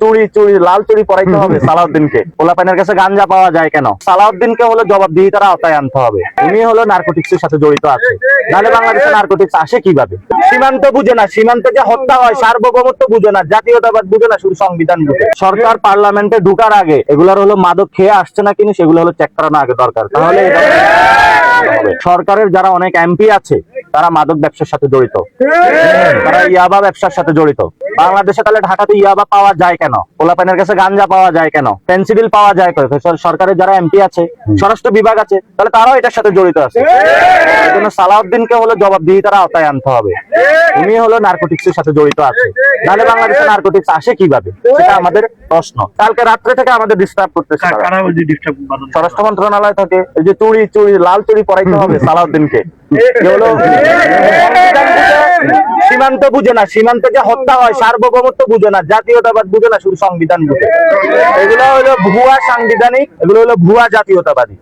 চুরি চুরি লাল চুরি পরাইতে হবে সালাউদ্দিনকে। পোলাপাইনের কাছে গাঞ্জা পাওয়া যায় কেন? সালাউদ্দিনকে হলো জবাবদিহিতার আওতায় আনতে হবে। উনি হলো নার্কোটিক্স এর সাথে জড়িত আছে, নাহলে বাংলাদেশে নার্কোটিক্স আসে কিভাবে? সীমান্ত বুঝে না, সীমান্তে যে হত্যা হয় সার্বভৌমত্ব বুঝে না, জাতীয়তাবাদ বুঝে না, শুধু সংবিধান বুঝে। সরকার পার্লামেন্টে ঢুকার আগে এগুলোর হলো মাদক খেয়ে আসছে না কিনা সেগুলো হলো চেক করানো আগে দরকার। তাহলে সরকারের যারা অনেক এমপি আছে তারা মাদক ব্যবসার সাথে জড়িত, তারা ইয়াবা ব্যবসার সাথে জড়িত। বাংলাদেশে তাহলে ঢাকাতে ইয়াবা পাওয়া যায় কেন? পোলাপাইনের কাছে গাঞ্জা পাওয়া যায় কেন? পেন্সিডিল পাওয়া যায় কেন? সরকারের যারা এমপি আছে, স্বরাষ্ট্র বিভাগ আছে, তাহলে তারাও এটার সাথে জড়িত আছে। এই জন্য সালাউদ্দিনকে হলো জবাবদিহিতার আওতায় আনতে হবে। উনি হলো নার্কোটিক্স এর সাথে জড়িত আছে, নাহলে বাংলাদেশে নার্কোটিক্স আসে কিভাবে? সেটা আমাদের প্রশ্ন। কালকে রাত্রে থেকে আমাদের ডিস্টার্ব করতেছে তারা। স্বরাষ্ট্র মন্ত্রণালয় থেকে এই যে চুরি চুরি লাল চুরি পরাইতে হবে সালাউদ্দিনকে। সীমান্ত বুঝে না, সীমান্তে যে হত্যা হয় সার্বভৌমত্ব বুঝে না, জাতীয়তাবাদ বুঝে না, শুধু সংবিধান বুঝে। এগুলো হলো ভুয়া সাংবিধানিক, এগুলো হলো ভুয়া জাতীয়তাবাদী।